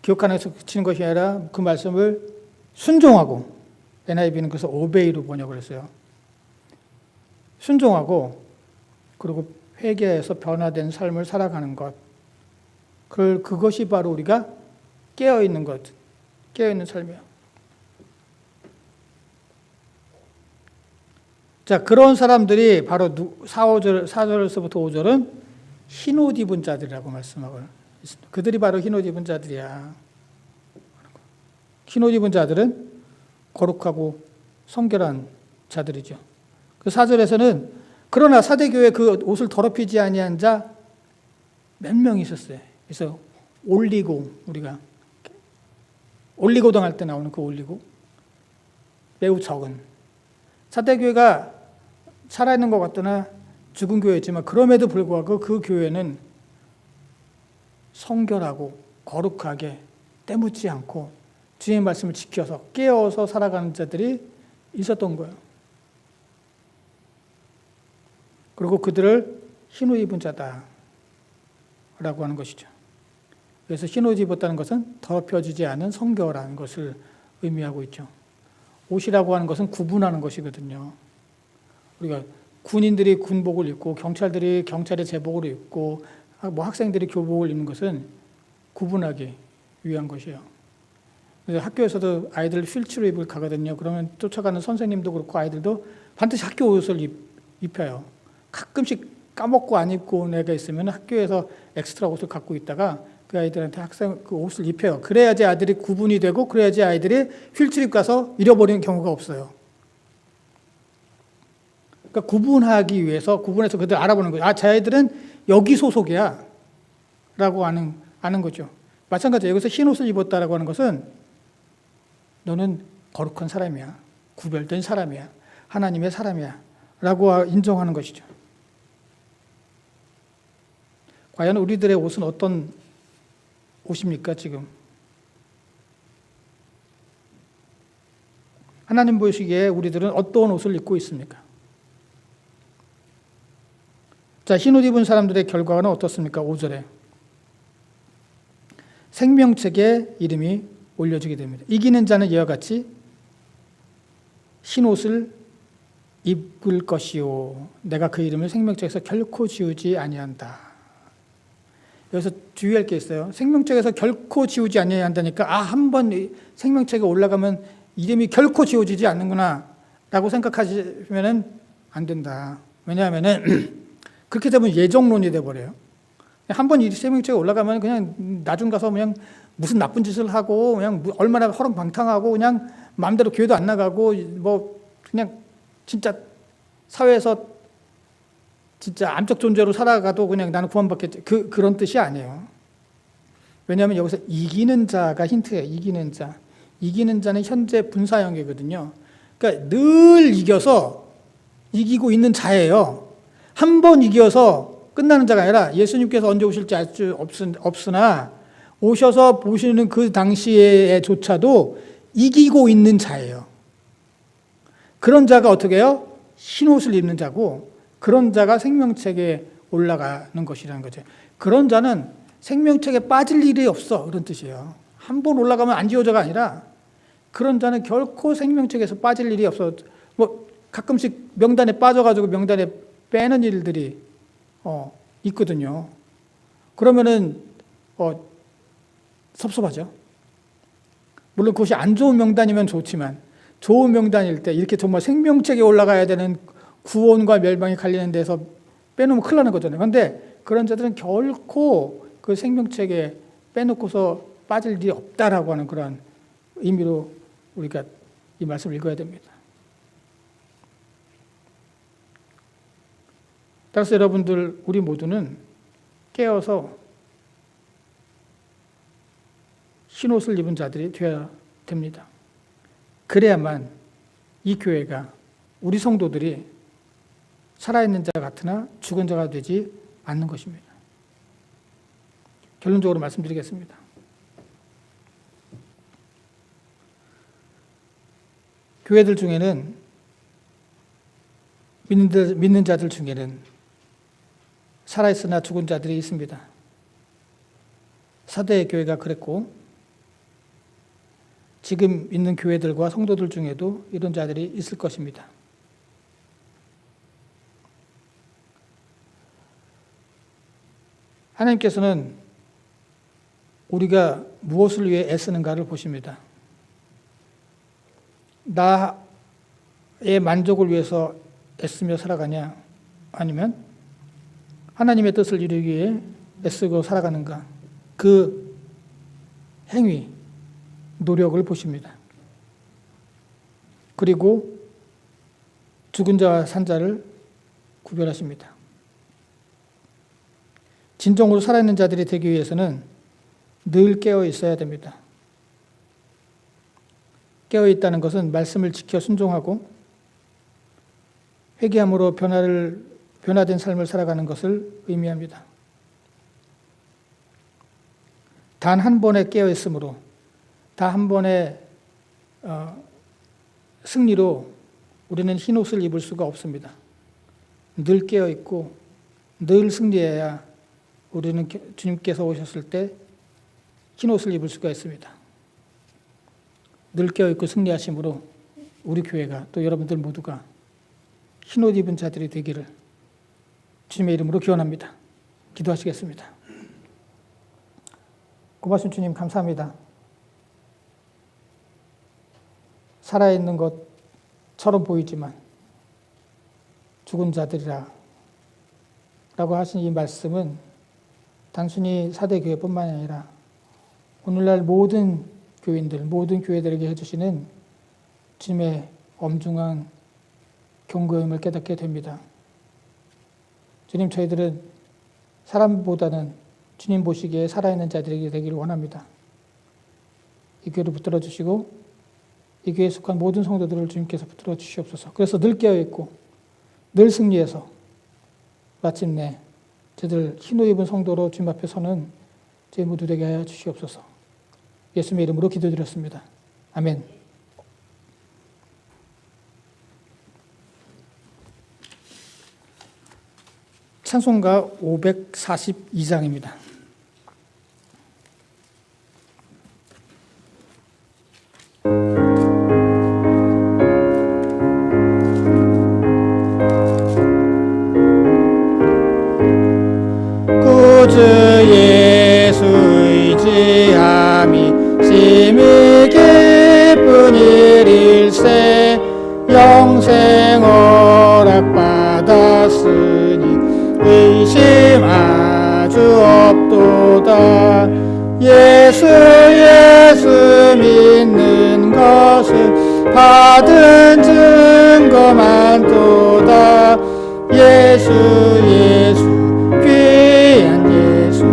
기억하는 것에서 그치는 것이 아니라 그 말씀을 순종하고 NIV는 그래서 obey로 번역을 했어요. 순종하고 그리고 회개해서 변화된 삶을 살아가는 것. 그것이 바로 우리가 깨어있는 것, 깨어있는 삶이에요. 자, 그런 사람들이 바로 4절에서부터 5절은 흰옷 입은 자들이라고 말씀하고 있습니다. 그들이 바로 흰옷 입은 자들이야. 흰옷 입은 자들은 거룩하고 성결한 자들이죠. 그 4절에서는 그러나 사대교회 그 옷을 더럽히지 아니한 자 몇 명이 있었어요. 그래서 우리가 올리고당 할 때 나오는 그 올리고 매우 적은 사대교회가 살아있는 것 같으나 죽은 교회였지만 그럼에도 불구하고 그 교회는 성결하고 거룩하게 때묻지 않고 주의 말씀을 지켜서 깨어서 살아가는 자들이 있었던 거예요. 그리고 그들을 흰옷 입은 자다라고 하는 것이죠. 그래서 흰옷 입었다는 것은 더럽혀지지 않은 성결한 것을 의미하고 있죠. 옷이라고 하는 것은 구분하는 것이거든요. 우리가 군인들이 군복을 입고 경찰들이 경찰의 제복을 입고 학생들이 교복을 입는 것은 구분하기 위한 것이에요. 그래서 학교에서도 아이들 휠체로 입을 가거든요. 그러면 쫓아가는 선생님도 그렇고 아이들도 반드시 학교 옷을 입혀요. 가끔씩 까먹고 안 입고 온 애가 있으면 학교에서 엑스트라 옷을 갖고 있다가 그 아이들한테 학생 그 옷을 입혀요. 그래야지 아이들이 구분이 되고 그래야지 아이들이 휠체로 입고 가서 잃어버리는 경우가 없어요. 그러니까 구분하기 위해서 구분해서 그들 알아보는 거죠. 아, 저 아이들은 여기 소속이야 라고 아는 거죠. 마찬가지로 여기서 흰 옷을 입었다라고 하는 것은 너는 거룩한 사람이야. 구별된 사람이야. 하나님의 사람이야. 라고 인정하는 것이죠. 과연 우리들의 옷은 어떤 옷입니까, 지금? 하나님 보시기에 우리들은 어떤 옷을 입고 있습니까? 자, 흰옷 입은 사람들의 결과는 어떻습니까? 5절에. 생명책에 이름이 올려지게 됩니다. 이기는 자는 이와 같이 흰옷을 입을 것이요. 내가 그 이름을 생명책에서 결코 지우지 아니한다. 여기서 주의할 게 있어요. 생명책에서 결코 지우지 아니한다니까 한 번 생명책에 올라가면 이름이 결코 지워지지 않는구나. 라고 생각하시면 안 된다. 왜냐하면 그렇게 되면 예정론이 돼버려요. 한 번 이 생명체가 올라가면 그냥 나중 가서 그냥 무슨 나쁜 짓을 하고 그냥 얼마나 허름방탕하고 그냥 마음대로 교회도 안 나가고 뭐 그냥 진짜 사회에서 진짜 암적 존재로 살아가도 그냥 나는 구원받겠지. 그런 뜻이 아니에요. 왜냐하면 여기서 이기는 자가 힌트예요. 이기는 자. 이기는 자는 현재 분사형이거든요. 그러니까 늘 이기고 있는 자예요. 한 번 이겨서 끝나는 자가 아니라 예수님께서 언제 오실지 알 수 없으나 오셔서 보시는 그 당시에조차도 이기고 있는 자예요. 그런 자가 어떻게 해요? 흰옷을 입는 자고 그런 자가 생명책에 올라가는 것이라는 거죠. 그런 자는 생명책에 빠질 일이 없어. 그런 뜻이에요. 한 번 올라가면 안 지워져가 아니라 그런 자는 결코 생명책에서 빠질 일이 없어. 뭐 가끔씩 명단에 빠져가지고 명단에 빼는 일들이 있거든요. 그러면은 섭섭하죠. 물론 그것이 안 좋은 명단이면 좋지만 좋은 명단일 때 이렇게 정말 생명책에 올라가야 되는 구원과 멸망이 갈리는 데서 빼놓으면 큰일 나는 거잖아요. 그런데 그런 자들은 결코 그 생명책에 빼놓고서 빠질 일이 없다라고 하는 그런 의미로 우리가 이 말씀을 읽어야 됩니다. 따라서 여러분들 우리 모두는 깨어서 흰옷을 입은 자들이 되어야 됩니다. 그래야만 이 교회가 우리 성도들이 살아있는 자 같으나 죽은 자가 되지 않는 것입니다. 결론적으로 말씀드리겠습니다. 교회들 중에는 믿는 자들 중에는 살아있으나 죽은 자들이 있습니다. 사대의 교회가 그랬고 지금 있는 교회들과 성도들 중에도 이런 자들이 있을 것입니다. 하나님께서는 우리가 무엇을 위해 애쓰는가를 보십니다. 나의 만족을 위해서 애쓰며 살아가냐 아니면 하나님의 뜻을 이루기 위해 애쓰고 살아가는가 그 행위, 노력을 보십니다. 그리고 죽은 자와 산 자를 구별하십니다. 진정으로 살아있는 자들이 되기 위해서는 늘 깨어 있어야 됩니다. 깨어 있다는 것은 말씀을 지켜 순종하고 회개함으로 변화된 삶을 살아가는 것을 의미합니다. 단 한 번의 깨어 있음으로 단 한 번의 승리로 우리는 흰 옷을 입을 수가 없습니다. 늘 깨어 있고 늘 승리해야 우리는 주님께서 오셨을 때 흰 옷을 입을 수가 있습니다. 늘 깨어있고 승리하심으로 우리 교회가 또 여러분들 모두가 흰 옷 입은 자들이 되기를 주님의 이름으로 기원합니다. 기도하시겠습니다. 고마신 주님 감사합니다. 살아있는 것처럼 보이지만 죽은 자들이라 라고 하신 이 말씀은 단순히 사대교회뿐만 아니라 오늘날 모든 교인들, 모든 교회들에게 해주시는 주님의 엄중한 경고임을 깨닫게 됩니다. 주님, 저희들은 사람보다는 주님 보시기에 살아있는 자들에게 되기를 원합니다. 이 교회를 붙들어 주시고 이 교회에 속한 모든 성도들을 주님께서 붙들어 주시옵소서. 그래서 늘 깨어있고 늘 승리해서 마침내 저들 흰 옷 입은 성도로 주님 앞에 서는 저희 모두 되게 하여 주시옵소서. 예수님의 이름으로 기도드렸습니다. 아멘. 찬송가 542장입니다. 구주 예수 의지함이 심히 기쁜 일일세 영생 의심 아주 없도다. 예수 믿는 것은 받은 증거 많도다. 예수 귀한 예수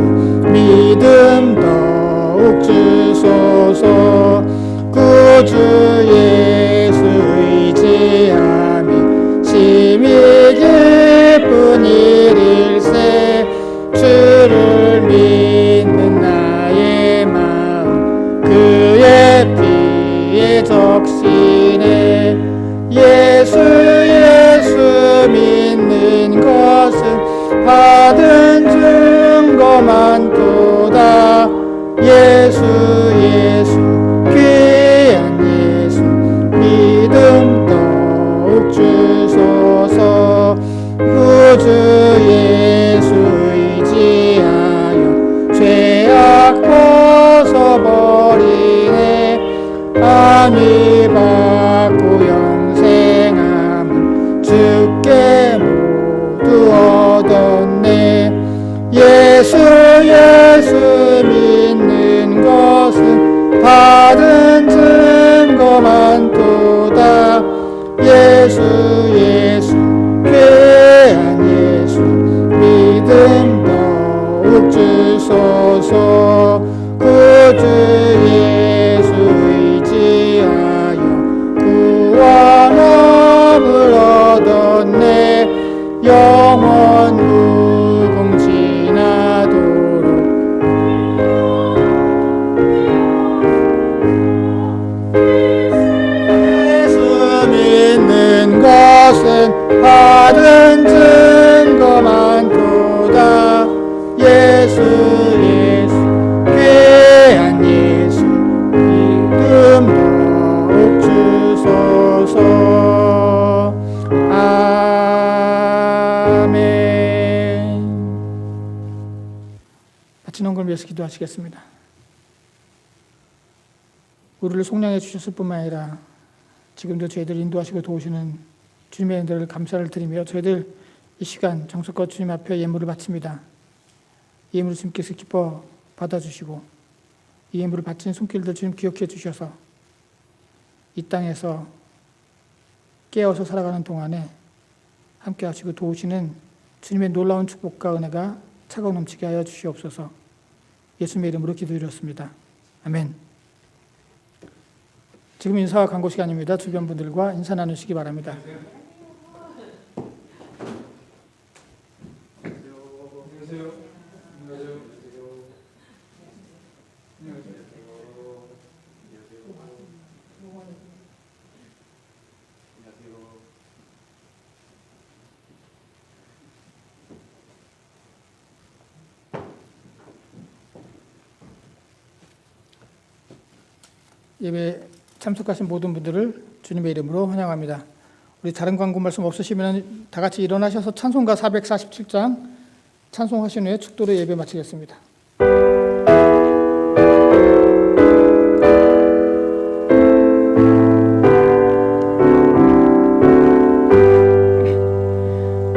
믿음 더욱 주소서. 구주 예수 의지함이 심히 기쁜 일일세. 주를 믿는 나의 마음 그의 피에 적시네. 예수 믿는 것은 받은 증거 많도다. 예수 귀한 예수 믿음 더욱 주소서. 구주 예수 의지하여 죄악 벗어버리네. 안위 받고 영생함은 주께 모두 얻었네. 예수 믿는 것은 받은 증거 많도다. 예수 귀한 예수 믿음 더욱 주소서. 구주 예수 의지하여 구원함을 얻었네. 영원 무궁지나도록. 예수 믿는 것은 받은 증거 많도다. 예수 귀한 예수 믿음 더욱 주소서. 아멘. 바치는 걸 위해서 기도하시겠습니다. 우리를 속량해 주셨을 뿐만 아니라 지금도 저희들 인도하시고 도우시는 주님의 은혜를 감사를 드리며 저희들 이 시간 정성껏 주님 앞에 예물을 바칩니다. 이 예물을 주님께서 기뻐 받아주시고 이 예물을 바친 손길들 주님 기억해 주셔서 이 땅에서 깨어서 살아가는 동안에 함께 하시고 도우시는 주님의 놀라운 축복과 은혜가 차고 넘치게 하여 주시옵소서. 예수님의 이름으로 기도드렸습니다. 아멘. 지금 인사와 광고 시간입니다. 주변 분들과 인사 나누시기 바랍니다. 예배 참석하신 모든 분들을 주님의 이름으로 환영합니다. 우리 다른 광고 말씀 없으시면 다 같이 일어나셔서 찬송가 447장 찬송하신 후에 축도로 예배 마치겠습니다.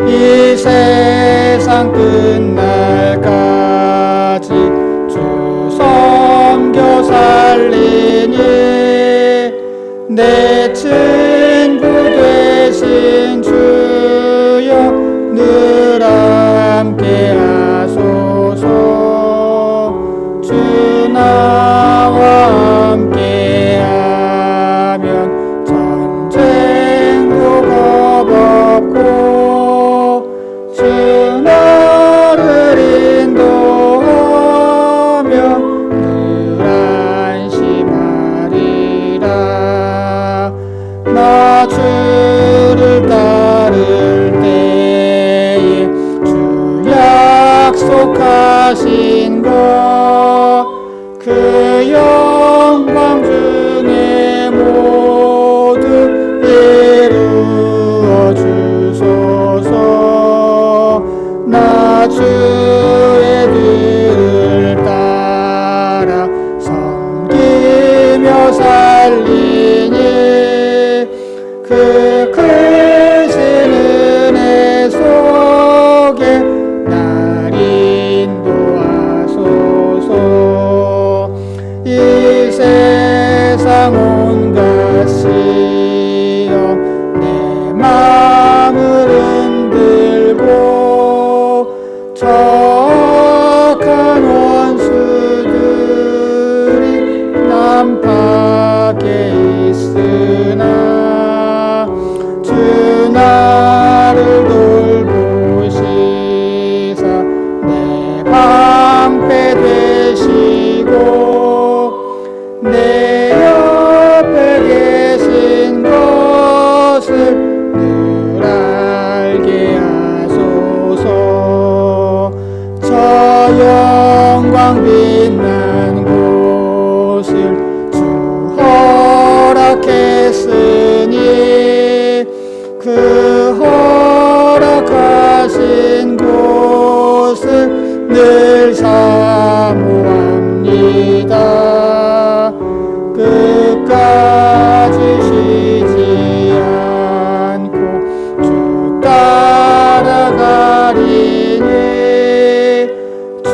이 세상 끝날까지 주 섬겨 살리니 내 친구 되신 주여 늘 함께 하소서. 주 나와 함께 하면 전쟁도 겁없고 주 나를 인도하며 늘 안심하리라. 나 주를 따를 때에 주 약속하신 것 그 영광 중에 모두 이루어 주소서. 나 주의 뒤를 따라 섬기며 살리니 그 크신 은혜 속에 늘 사모합니다. 끝까지 쉬지 않고 주 따라가리니 주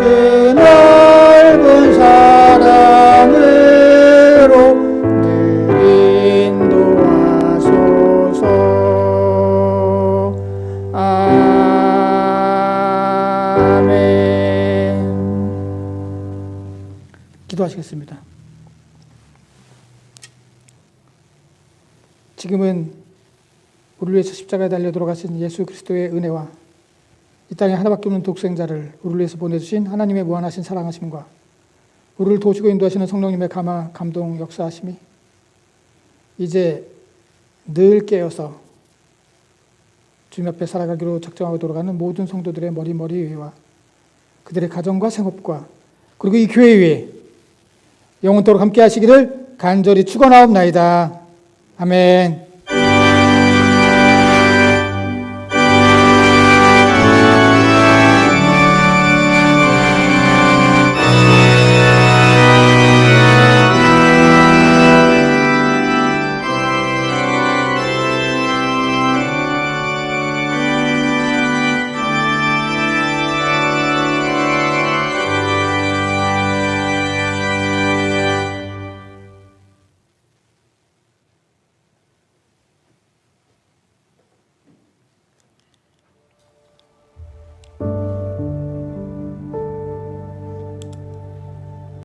넓은 사랑으로 늘 인도하소서. 아멘. 기도하시겠습니다. 지금은 우리를 위해서 십자가에 달려 돌아가신 예수 그리스도의 은혜와 이 땅에 하나밖에 없는 독생자를 우리를 위해서 보내주신 하나님의 무한하신 사랑하심과 우리를 도우시고 인도하시는 성령님의 감동 역사하심이 이제 늘 깨어서 주님 앞에 살아가기로 작정하고 돌아가는 모든 성도들의 머리 위와 그들의 가정과 생업과 그리고 이 교회 위에 영원토록 함께 하시기를 간절히 축원하옵나이다. 아멘.